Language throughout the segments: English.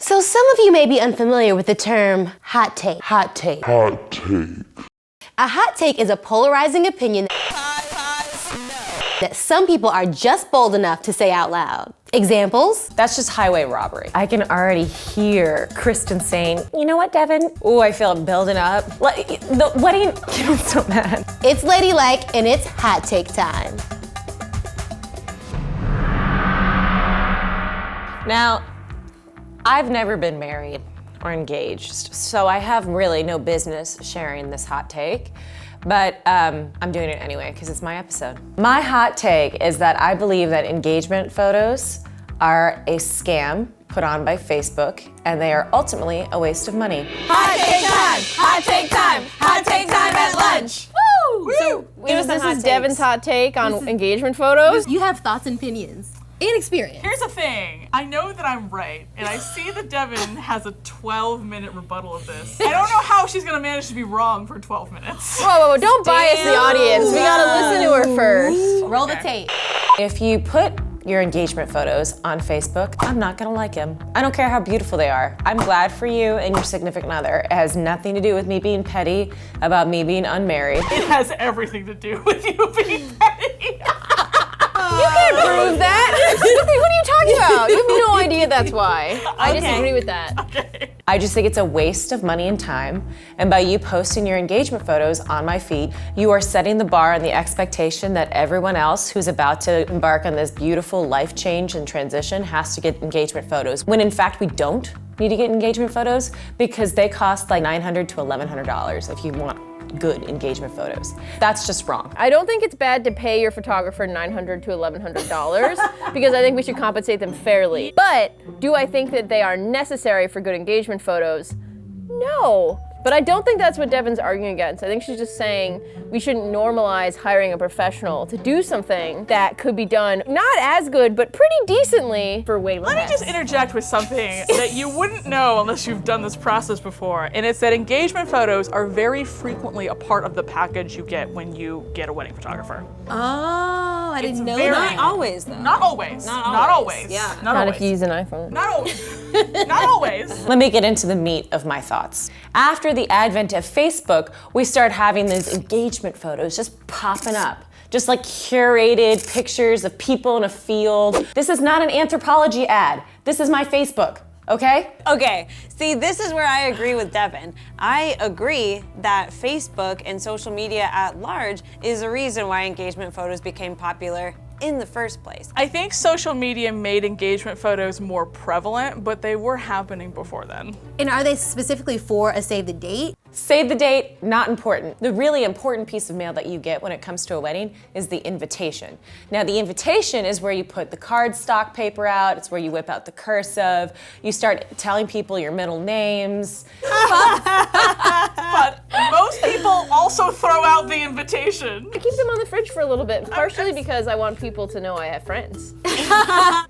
So some of you may be unfamiliar with the term hot take. Hot take. Hot take. A hot take is a polarizing opinion that some people are just bold enough to say out loud. Examples? That's just highway robbery. I can already hear Kristen saying, you know what, Devin? Ooh, I feel it building up. The wedding, I'm so mad. It's Ladylike and it's hot take time. Now, I've never been married or engaged, so I have really no business sharing this hot take, but I'm doing it anyway because it's my episode. My hot take is that I believe that engagement photos are a scam put on by Facebook, and they are ultimately a waste of money. Hot take time! Hot take time! Hot take time at lunch! Woo! So this is Devin's hot take on engagement photos. You have thoughts and opinions. And experience. Here's the thing. I know that I'm right, and I see that Devin has a 12-minute rebuttal of this. I don't know how she's gonna manage to be wrong for 12 minutes. Whoa, don't bias the audience. We gotta listen to her first. Roll the tape. If you put your engagement photos on Facebook, I'm not gonna like them. I don't care how beautiful they are. I'm glad for you and your significant other. It has nothing to do with me being petty about me being unmarried. It has everything to do with you being petty. You can't prove that. What are you talking about? You have no idea that's why. I disagree with that. Okay. I just think it's a waste of money and time. And by you posting your engagement photos on my feed, you are setting the bar and the expectation that everyone else who's about to embark on this beautiful life change and transition has to get engagement photos. When in fact we don't need to get engagement photos because they cost like $900 to $1,100 if you want good engagement photos. That's just wrong. I don't think it's bad to pay your photographer $900 to $1,100 because I think we should compensate them fairly. But do I think that they are necessary for good engagement photos? No. But I don't think that's what Devin's arguing against. I think she's just saying we shouldn't normalize hiring a professional to do something that could be done not as good, but pretty decently for way less. Let me just interject with something that you wouldn't know unless you've done this process before, and it's that engagement photos are very frequently a part of the package you get when you get a wedding photographer. Oh, I didn't know very- that. Not always, though. Not always. Not always. Yeah. Not Not always. if you use an iPhone. Not always. Not always. Let me get into the meat of my thoughts. After the advent of Facebook, we start having these engagement photos just popping up. Just like curated pictures of people in a field. This is not an Anthropology ad. This is my Facebook, okay? Okay, see, this is where I agree with Devin. I agree that Facebook and social media at large is the reason why engagement photos became popular in the first place. I think social media made engagement photos more prevalent, but they were happening before then. And are they specifically for a save the date? Save the date, not important. The really important piece of mail that you get when it comes to a wedding is the invitation. Now, the invitation is where you put the cardstock paper out, it's where you whip out the cursive, you start telling people your middle names. But most people also throw out the invitation. I keep them on the fridge for a little bit, partially because I want people to know I have friends.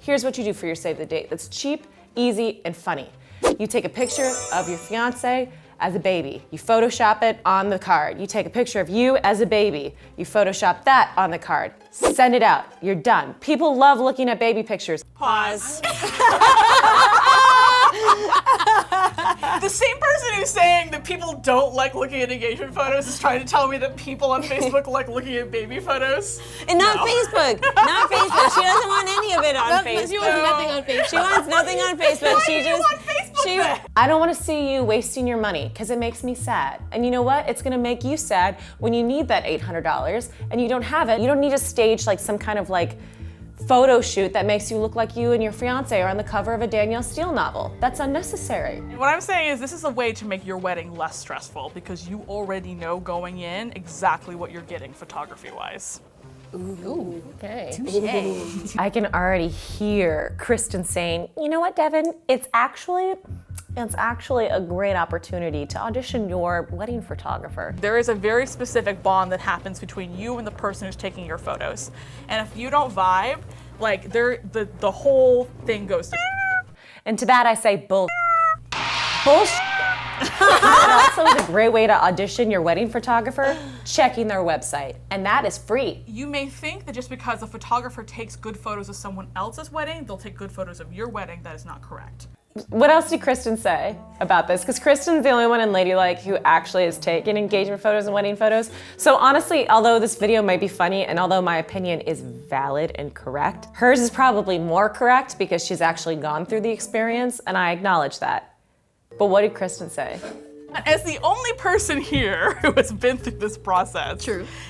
Here's what you do for your save the date that's cheap, easy, and funny. You take a picture of your fiance as a baby. You Photoshop it on the card. You take a picture of you as a baby. You Photoshop that on the card. Send it out. You're done. People love looking at baby pictures. Pause. The same person who's saying that people don't like looking at engagement photos is trying to tell me that people on Facebook like looking at baby photos. And not Facebook. Not Facebook. She doesn't want any of it on Facebook. She wants nothing on Facebook. She wants nothing on Facebook. Why She do you just want Facebook then? I don't want to see you wasting your money because it makes me sad. And you know what? It's going to make you sad when you need that $800 and you don't have it. You don't need to stage like some kind of like photo shoot that makes you look like you and your fiance are on the cover of a Danielle Steele novel. That's unnecessary. What I'm saying is this is a way to make your wedding less stressful because you already know going in exactly what you're getting photography-wise. Ooh, Okay. touche. I can already hear Kristen saying, you know what, Devin? It's actually a great opportunity to audition your wedding photographer. There is a very specific bond that happens between you and the person who's taking your photos. And if you don't vibe, like the whole thing goes to And to that I say bullshit. And also is a great way to audition your wedding photographer, checking their website. And that is free. You may think that just because a photographer takes good photos of someone else's wedding, they'll take good photos of your wedding. That is not correct. What else did Kristen say about this? Because Kristen's the only one in Ladylike who actually has taken engagement photos and wedding photos. So honestly, although this video might be funny and although my opinion is valid and correct, hers is probably more correct because she's actually gone through the experience, and I acknowledge that. But what did Kristen say? As the only person here who has been through this process,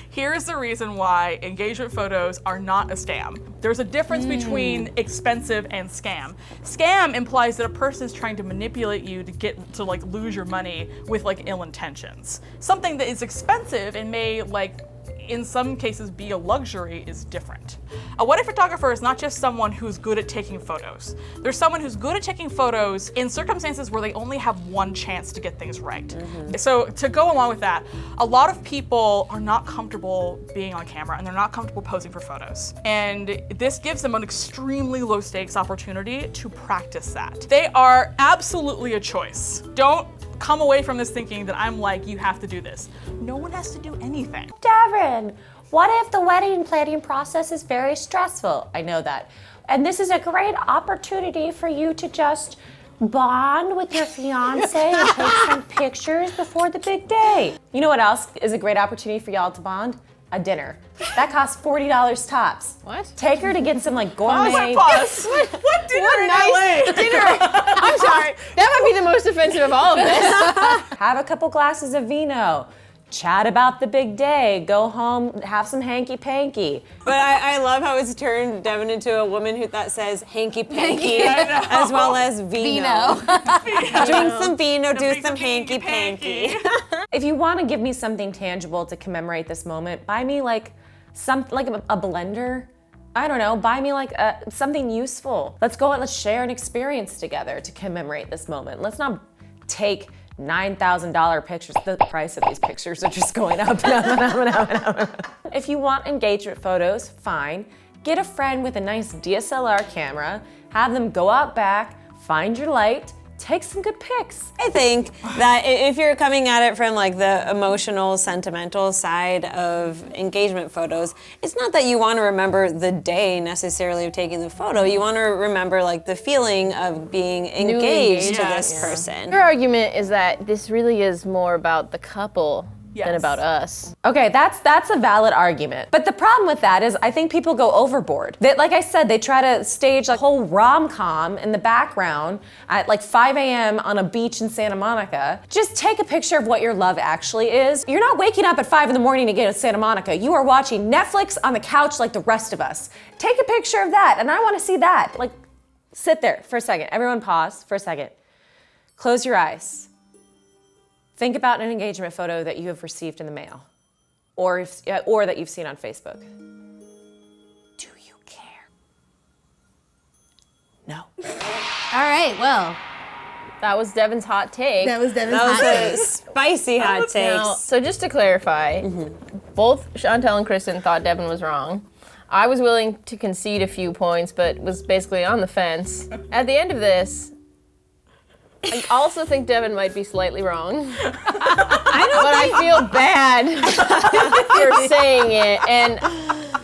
here's the reason why engagement photos are not a scam. There's a difference between expensive and scam. Scam implies that a person is trying to manipulate you to get to like lose your money with like ill intentions. Something that is expensive and may like in some cases be a luxury is different. A wedding photographer is not just someone who's good at taking photos. There's someone who's good at taking photos in circumstances where they only have one chance to get things right. So to go along with that, a lot of people are not comfortable being on camera and they're not comfortable posing for photos. And this gives them an extremely low stakes opportunity to practice that. They are absolutely a choice. Don't come away from this thinking that I'm like, you have to do this. No one has to do anything. Devin, what if the wedding planning process is very stressful? I know that. And this is a great opportunity for you to just bond with your fiance and take some pictures before the big day. You know what else is a great opportunity for y'all to bond? A dinner. That costs $40 tops. What? Take her to get some like gourmet. What dinner in LA? Dinner. I'm sorry. That might be the most offensive of all of this. Have a couple glasses of vino. Chat about the big day. Go home, have some hanky-panky. But I love how it's turned Devin into a woman that says hanky-panky as well as vino. Drink some vino, do some hanky-panky. If you want to give me something tangible to commemorate this moment, buy me like a blender. I don't know, buy me like something useful. Let's go and let's share an experience together to commemorate this moment. Let's not take $9,000 pictures. The price of these pictures are just going up. If you want engagement photos, fine. Get a friend with a nice DSLR camera, have them go out back, find your light, take some good pics. I think that if you're coming at it from like the emotional, sentimental side of engagement photos, it's not that you want to remember the day necessarily of taking the photo. You want to remember like the feeling of being engaged to this person. Your argument is that this really is more about the couple than about us. Okay, that's a valid argument. But the problem with that is I think people go overboard. Like I said, they try to stage a whole rom-com in the background at like 5 a.m. on a beach in Santa Monica. Just take a picture of what your love actually is. You're not waking up at 5 in the morning to get to Santa Monica. You are watching Netflix on the couch like the rest of us. Take a picture of that, and I want to see that. Like, sit there for a second. Everyone pause for a second. Close your eyes. Think about an engagement photo that you have received in the mail or that you've seen on Facebook. Do you care? No. All right, well, That was Devin's hot take. that was Devin's That hot was take. a spicy hot Now, takes. so just to clarify, both Chantel and Kristen thought Devin was wrong. I was willing to concede a few points, but was basically on the fence. At the end of this, I also think Devin might be slightly wrong. But I feel bad for saying it. And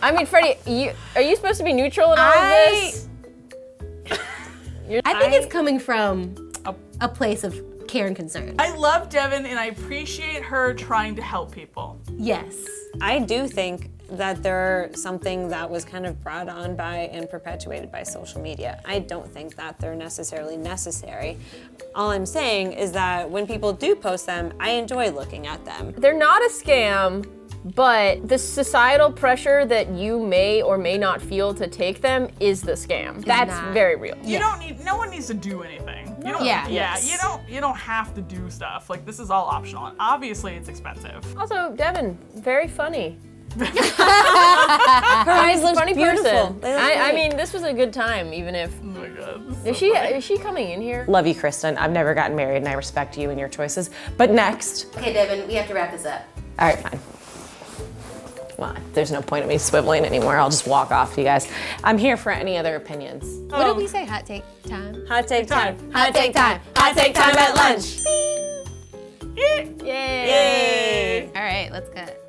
I mean, Freddie, are you supposed to be neutral in all of this? I think it's coming from a place of care and concern. I love Devin and I appreciate her trying to help people. Yes. I do think that they're something that was kind of brought on by and perpetuated by social media. I don't think that they're necessarily necessary. All I'm saying is that when people do post them, I enjoy looking at them. They're not a scam, but the societal pressure that you may or may not feel to take them is the scam. That's not. very real. No one needs to do anything. You don't, Yeah. you don't have to do stuff. Like, this is all optional. And obviously it's expensive. Also, Devin, very funny. Her eyes look Funny beautiful. person. They look I great. mean, this was a good time, even if. Oh my God. Is she coming in here? Love you, Kristen. I've never gotten married and I respect you and your choices. But next. Okay, Devin, we have to wrap this up. All right, fine. Well, there's no point in me swiveling anymore. I'll just walk off, you guys. I'm here for any other opinions. What did we say? Hot take time? Hot take time. Hot take time. Hot take time at lunch. Yay! All right, let's cut.